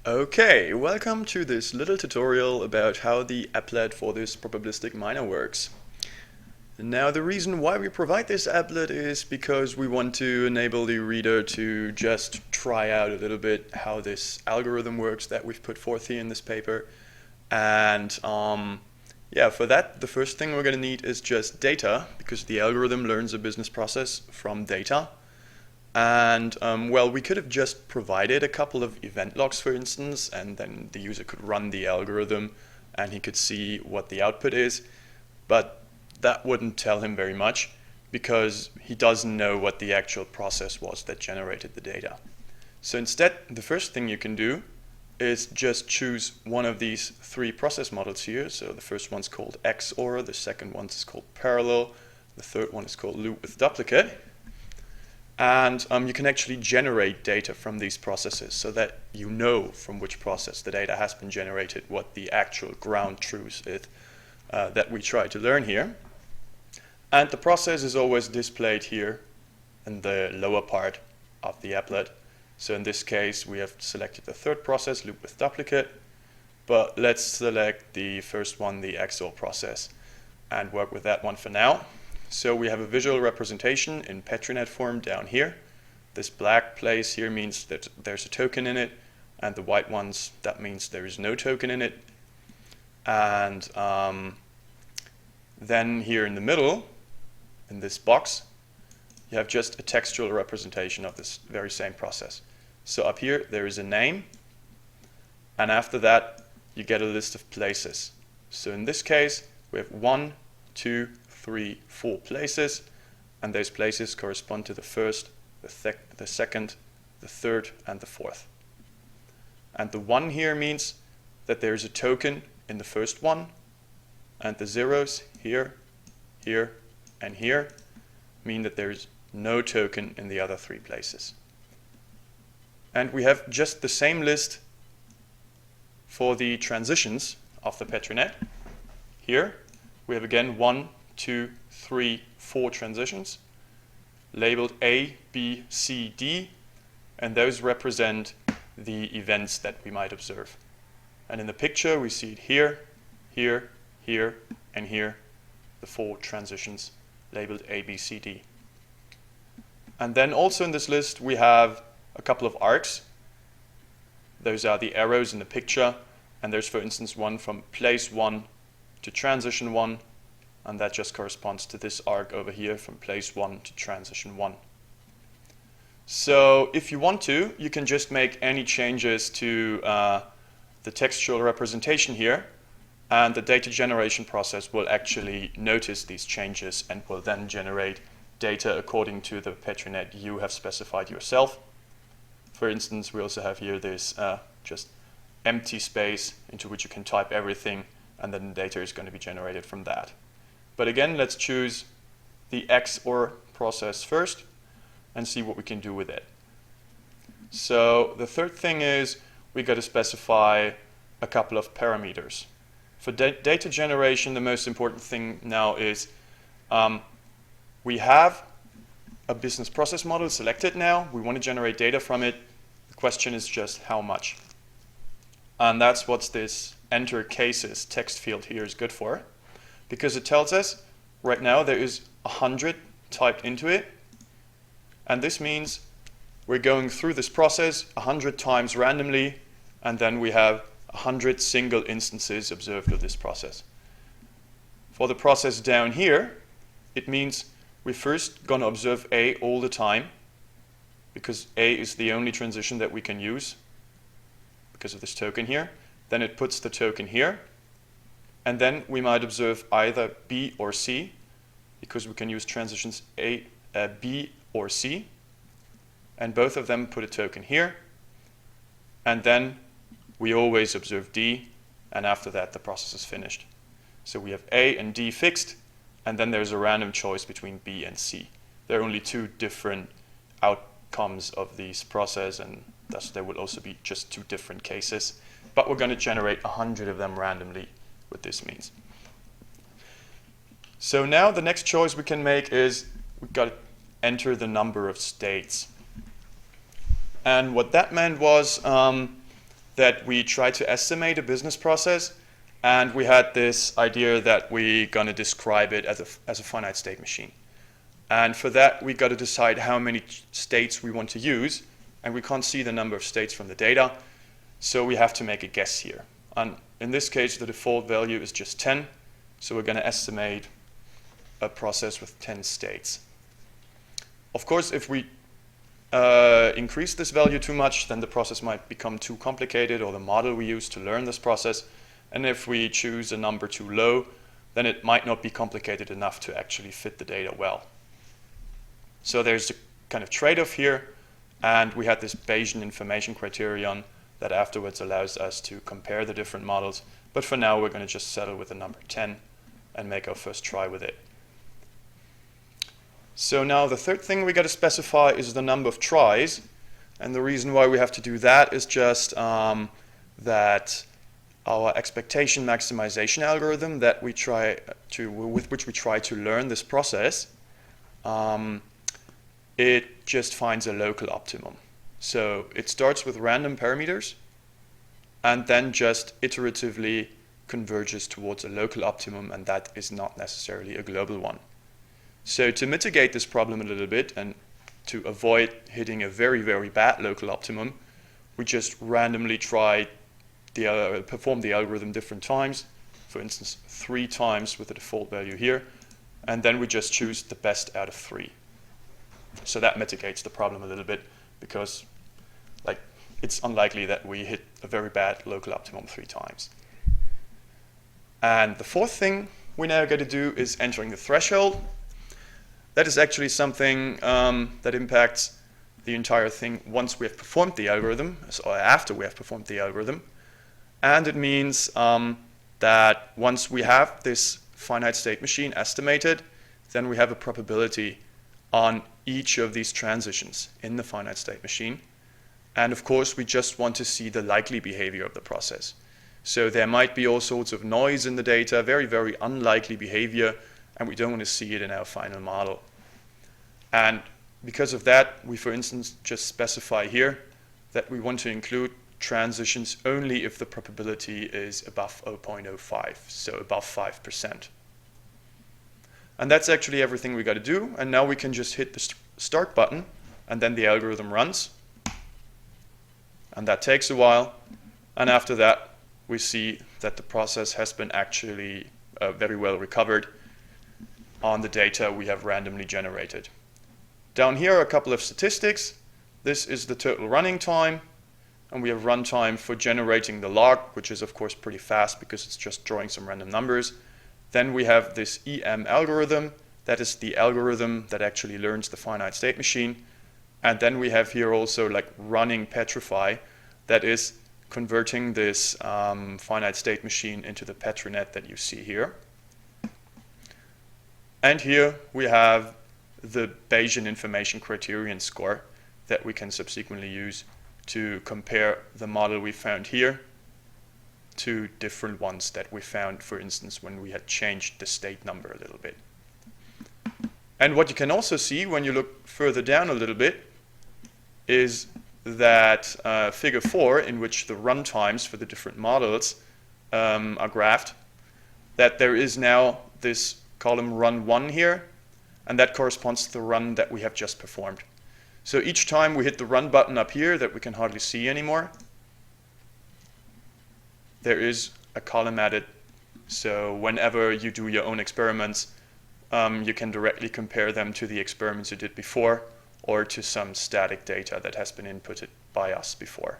Okay, welcome to this little tutorial about how the applet for this probabilistic miner works. Now, the reason why we provide this applet is because we want to enable the reader to just try out a little bit how this algorithm works that we've put forth here in this paper. And yeah, for that, the first thing we're going to need is just data, because the algorithm learns a business process from data. And well, we could have just provided a couple of event logs, for instance, and then the user could run the algorithm and he could see what the output is. But that wouldn't tell him very much because he doesn't know what the actual process was that generated the data. So instead, the first thing you can do is just choose one of these three process models here. So the first one's called XOR, the second one is called parallel, the third one is called loop with duplicate. And you can actually generate data from these processes so that you know from which process the data has been generated, what the actual ground truth is that we try to learn here. And the process is always displayed here in the lower part of the applet. So in this case, we have selected the third process, loop with duplicate. But let's select the first one, the XOR process, and work with that one for now. So we have a visual representation in PetriNet form down here. This black place here means that there's a token in it, and the white ones, that means there is no token in it. And then here in the middle, in this box, you have just a textual representation of this very same process. So up here, there is a name, and after that, you get a list of places. So in this case, we have 1, 2, 3, 4 places, and those places correspond to the first, the second, the third, and the fourth. And the 1 here means that there is a token in the first one, and the zeros here, here, and here mean that there is no token in the other 3 places. And we have just the same list for the transitions of the PetriNet. Here we have again 1, 2, 3, 4 transitions labeled A, B, C, D, and those represent the events that we might observe. And in the picture we see it here, here, here, and here, the 4 transitions labeled A, B, C, D. And then also in this list we have a couple of arcs. Those are the arrows in the picture, and there's for instance one from place 1 to transition 1, and that just corresponds to this arc over here from place 1 to transition 1. So if you want to, you can just make any changes to the textual representation here, and the data generation process will actually notice these changes and will then generate data according to the PetriNet you have specified yourself. For instance, we also have here this just empty space into which you can type everything, and then the data is going to be generated from that. But again, let's choose the XOR process first and see what we can do with it. So the third thing is we got to specify a couple of parameters. For data generation, the most important thing now is we have a business process model selected now. We want to generate data from it. The question is just how much. And that's what this enter cases text field here is good for, because it tells us right now there is 100 typed into it, and this means we're going through this process 100 times randomly, and then we have 100 single instances observed of this process. For the process down here, it means we're first going to observe A all the time, because A is the only transition that we can use because of this token here. Then it puts the token here, and then we might observe either B or C, because we can use transitions A, B or C, and both of them put a token here, and then we always observe D, and after that the process is finished. So we have A and D fixed, and then there's a random choice between B and C. There are only 2 different outcomes of this process, and thus there will also be just 2 different cases, but we're going to generate 100 of them randomly, what this means. So now the next choice we can make is we've got to enter the number of states. And what that meant was that we try to estimate a business process, and we had this idea that we're going to describe it as a finite state machine. And for that, we got to decide how many states we want to use, and we can't see the number of states from the data, so we have to make a guess here. And in this case, the default value is just 10, so we're going to estimate a process with 10 states. Of course, if we increase this value too much, then the process might become too complicated, or the model we use to learn this process. And if we choose a number too low, then it might not be complicated enough to actually fit the data well. So there's a kind of trade-off here, and we had this Bayesian information criterion that afterwards allows us to compare the different models. But for now, we're going to just settle with the number 10 and make our first try with it. So now the third thing we got to specify is the number of tries. And the reason why we have to do that is just that our expectation maximization algorithm that we with which we try to learn this process, it just finds a local optimum. So it starts with random parameters and then just iteratively converges towards a local optimum, and that is not necessarily a global one. So to mitigate this problem a little bit and to avoid hitting a very, very bad local optimum, we just randomly try perform the algorithm different times, for instance 3 times with the default value here, and then we just choose the best out of 3. So that mitigates the problem a little bit, because it's unlikely that we hit a very bad local optimum 3 times. And the fourth thing we now got to do is entering the threshold. That is actually something that impacts the entire thing once we have performed the algorithm, or after we have performed the algorithm. And it means that once we have this finite state machine estimated, then we have a probability on each of these transitions in the finite state machine. And of course, we just want to see the likely behavior of the process. So there might be all sorts of noise in the data, very, very unlikely behavior, and we don't want to see it in our final model. And because of that, we, for instance, just specify here that we want to include transitions only if the probability is above 0.05, so above 5%. And that's actually everything we got to do. And now we can just hit the start button, and then the algorithm runs. And that takes a while. And after that, we see that the process has been actually very well recovered on the data we have randomly generated. Down here are a couple of statistics. This is the total running time, and we have runtime for generating the log, which is of course pretty fast because it's just drawing some random numbers. Then we have this EM algorithm. That is the algorithm that actually learns the finite state machine. And then we have here also running Petrify, that is converting this finite state machine into the Petrinet that you see here. And here we have the Bayesian information criterion score that we can subsequently use to compare the model we found here to different ones that we found, for instance, when we had changed the state number a little bit. And what you can also see when you look further down a little bit is that figure 4, in which the run times for the different models are graphed, that there is now this column run 1 here, and that corresponds to the run that we have just performed. So each time we hit the run button up here that we can hardly see anymore, there is a column added. So whenever you do your own experiments, you can directly compare them to the experiments you did before, or to some static data that has been inputted by us before.